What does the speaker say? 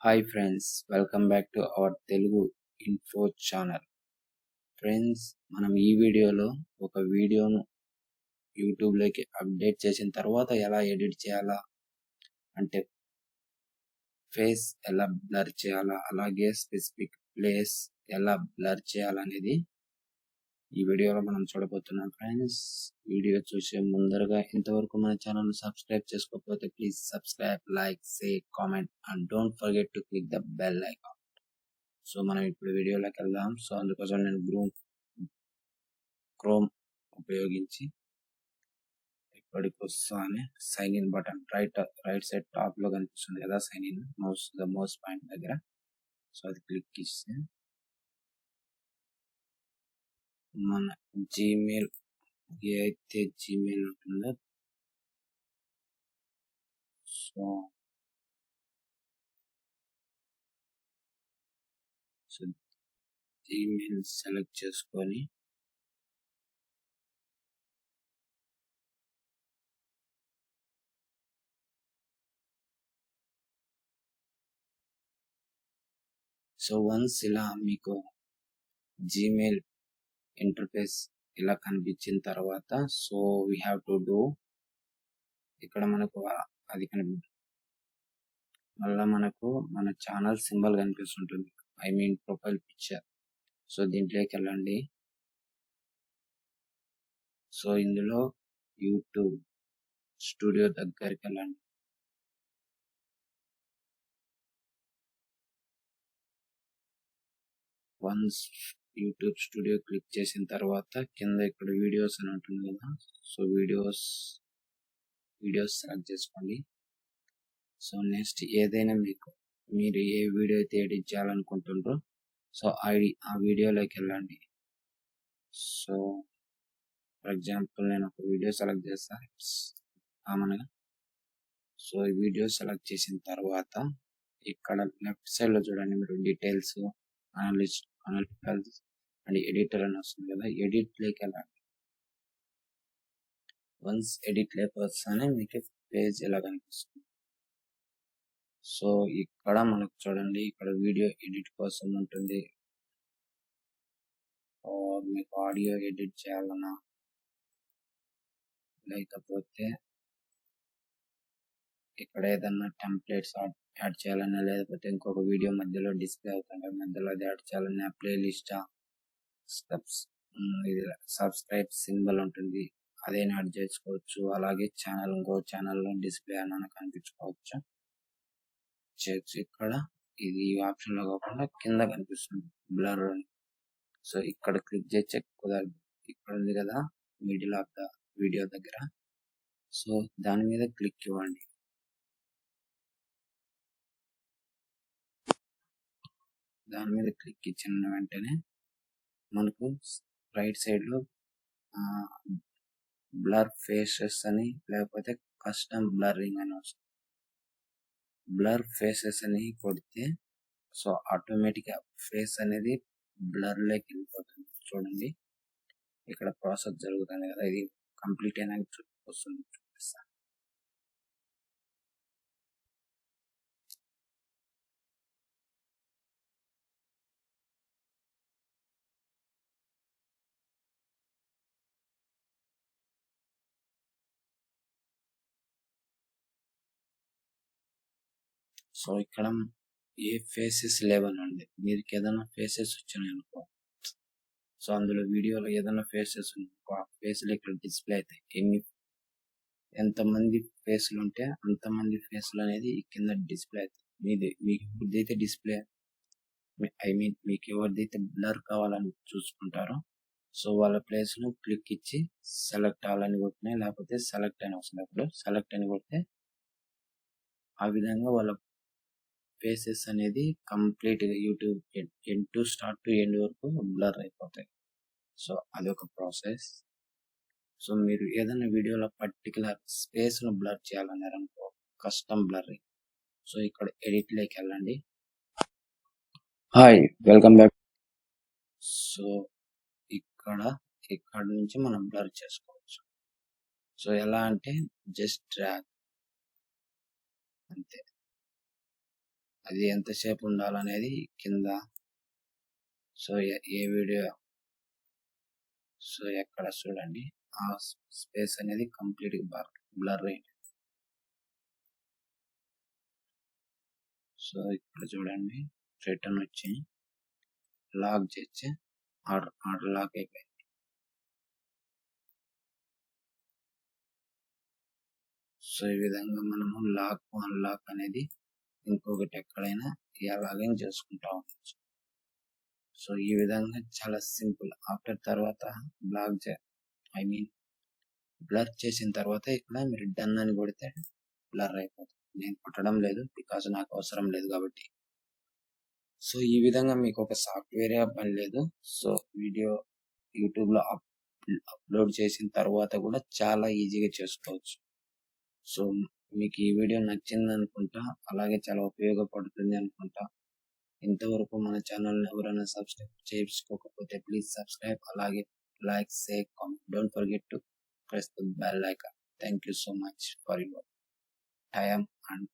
Hi friends, welcome back to our Telugu info channel. Friends, మనం ఈ వీడియోలో ఒక వీడియోను యూట్యూబ్లోకి అప్డేట్ చేసిన తర్వాత ఎలా ఎడిట్ చేయాలా, అంటే ఫేస్ ఎలా బ్లర్ చేయాలా, అలాగే స్పెసిఫిక్ ప్లేస్ ఎలా బ్లర్ చేయాలనేది ఈ వీడియోలో మనం చూడబోతున్నాం. ఫ్రెండ్స్, వీడియో చూసే ముందరగా ఇంతవరకు మన ఛానల్ సబ్స్క్రైబ్ చేసుకోకపోతే please subscribe, like, share, comment and don't forget to click the bell icon. So మనం ఇప్పుడు వీడియోలోకి వెళ్దాం. సో అందుకోసం నేను క్రోమ్ ఉపయోగించి ఇక్కడికి వస్తానే sign in button right side top లో కనిపిస్తుంది కదా, సైన్ ఇన్ మౌస్ పాయింట్ దగ్గర. సో అది క్లిక్ ఇస్తే మన జీమెయిల్ ఏ అయితే జీమెయిల్ ఉంటుందో సో జీమెయిల్ సెలెక్ట్ చేసుకొని సో వన్స్ ఇలా మీకు జీమెయిల్ ఇంటర్ఫేస్ ఇలా కనిపించిన తర్వాత so we have to do, ఇక్కడ మనకు అది మళ్ళీ మనకు మన ఛానల్ సింబల్ కనిపిస్తుంటుంది, I mean profile picture. So దీంట్లోకి వెళ్ళండి. సో ఇందులో యూట్యూబ్ స్టూడియో దగ్గరికి వెళ్ళండి. వన్స్ యూట్యూబ్ స్టూడియో క్లిక్ చేసిన తర్వాత కింద ఇక్కడ వీడియోస్ అని ఉంటుంది కదా, సో వీడియోస్ సెలెక్ట్ చేసుకోండి. సో నెక్స్ట్ ఏదైనా మీరు ఏ వీడియో అయితే ఎడిట్ చేయాలనుకుంటుండ్రో సో ఆ వీడియోలోకి వెళ్ళండి. సో ఫర్ ఎగ్జాంపుల్ నేను ఒక వీడియో సెలెక్ట్ చేస్తాను కామన్గా. సో ఈ వీడియో సెలెక్ట్ చేసిన తర్వాత ఇక్కడ లెఫ్ట్ సైడ్ లో చూడండి, మీరు డీటెయిల్స్, అనలిటికల్స్ అండ్ ఎడిటర్ అని వస్తుంది కదా, ఎడిట్ లోకి వెళ్ళండి. వన్స్ ఎడిట్ లోకి వస్తానే మీకు పేజ్ ఎలా కనిపిస్తుంది. సో ఇక్కడ మనకు చూడండి, ఇక్కడ వీడియో ఎడిట్ కోసం ఉంటుంది. మీకు ఆడియో ఎడిట్ చేయాలన్నా, లేకపోతే ఇక్కడ ఏదన్నా టెంప్లెట్స్ యాడ్ చేయాలన్నా, లేకపోతే ఇంకొక వీడియో మధ్యలో డిస్ప్లే అవుతుంటే మధ్యలో అది యాడ్ చేయాలన్నా, ప్లేలిస్ట్ ఇది సబ్స్క్రైబ్ సింబల్ ఉంటుంది, అదేనా యాడ్ చేసుకోవచ్చు. అలాగే ఇంకో ఛానల్లో డిస్ప్లే అన్న కనిపించుకోవచ్చు. ఇక్కడ ఇది ఆప్షన్ లో కాకుండా కింద కనిపిస్తుంది బ్లర్ అని. సో ఇక్కడ క్లిక్ చేసి చెక్ కుదరదు. ఇక్కడ ఉంది కదా మిడిల్ ఆఫ్ ద వీడియో దగ్గర, సో దాని మీద క్లిక్ ఇవ్వండి. దాని మీద క్లిక్ ఇచ్చిన వెంటనే మనకు రైట్ సైడ్ లో బ్లర్ ఫేసెస్ అని, లేకపోతే కస్టమ్ బ్లరింగ్ అని వస్తుంది. బ్లర్ ఫేసెస్ అని కొడితే సో ఆటోమేటిక్ గా ఫేస్ అనేది బ్లర్ లోకి వెళ్ళిపోతుంది. చూడండి, ఇక్కడ ప్రాసెస్ జరుగుతుంది కదా, ఇది కంప్లీట్ అయినా వస్తుంది, చూపిస్తాను. సో ఇక్కడ ఏ ఫేసెస్ లేవనండి, మీరు ఏదైనా ఫేసెస్ వచ్చినాయి అనుకో, సో అందులో వీడియోలో ఏదైనా ఫేసెస్ అనుకో, ఆ ఫేస్లు ఇక్కడ డిస్ప్లే అవుతాయి. ఎంతమంది ఫేస్లు ఉంటే అంతమంది ఫేస్లు అనేది కింద డిస్ప్లే అవుతాయి. మీకు ఎవరిదైతే డిస్ప్లే మీకు ఎవరిదైతే బ్లర్ కావాలని చూసుకుంటారో సో వాళ్ళ ప్లేస్ లో క్లిక్ ఇచ్చి సెలెక్ట్ అవ్వాలని కొట్టినా, లేకపోతే సెలెక్ట్ అని వస్తున్నప్పుడు సెలెక్ట్ అని కొడితే ఆ విధంగా వాళ్ళ ఫేసెస్ అనేది కంప్లీట్ గా YouTube end to start to end వరకు బ్లర్ అయిపోతాయి. సో అదొక ప్రాసెస్. సో మీరు ఏదైనా వీడియోలో పర్టికులర్ స్పేస్ ను బ్లర్ చేయాలన్నారనుకో, కస్టమ్ బ్లరింగ్. సో ఇక్కడ ఎడిట్ లోకి వెళ్ళండి. Hi, welcome back. సో ఇక్కడ నుంచి మనం బ్లర్ చేసుకోవచ్చు. సో ఎలా అంటే జస్ట్ డ్రాగ్ అంతే. అది ఎంతసేపు ఉండాలనేది కింద సో ఏ వీడియో సో ఎక్కడ చూడండి ఆ స్పేస్ అనేది కంప్లీట్ బ్లర్ అయింది. సో ఇక్కడ చూడండి రిటర్న్ వచ్చి లాక్ చేస్తే ఆర్డర్ లాక్ అయిపోయింది. సో ఈ విధంగా మనము లాక్ అన్లాక్ అనేది ఇంకొకటి ఎక్కడైనా లాగిన్ చేసుకుంటా ఉండొచ్చు. సో ఈ విధంగా చాలా సింపుల్. ఆఫ్టర్ తర్వాత బ్లర్ చేసిన తర్వాత ఇక్కడ మీరు డన్ అని కొడితే బ్లర్ అయిపోతుంది. నేను కొట్టడం లేదు బికాజ్ నాకు అవసరం లేదు కాబట్టి. సో ఈ విధంగా మీకు ఒక సాఫ్ట్వేర్ పని లేదు. సో వీడియో యూట్యూబ్ లో అప్లోడ్ చేసిన తర్వాత కూడా చాలా ఈజీగా చేసుకోవచ్చు. సో మీకు ఈ వీడియో నచ్చింది అనుకుంటా, అలాగే చాలా ఉపయోగపడుతుంది అనుకుంటా. ఇంతవరకు మన ఛానల్ ఎవరైనా సబ్స్క్రైబ్ చేసుకోకపోతే ప్లీజ్ సబ్స్క్రైబ్, అలాగే like, share, comment. Don't forget to press the bell icon. Thank you so much for your time and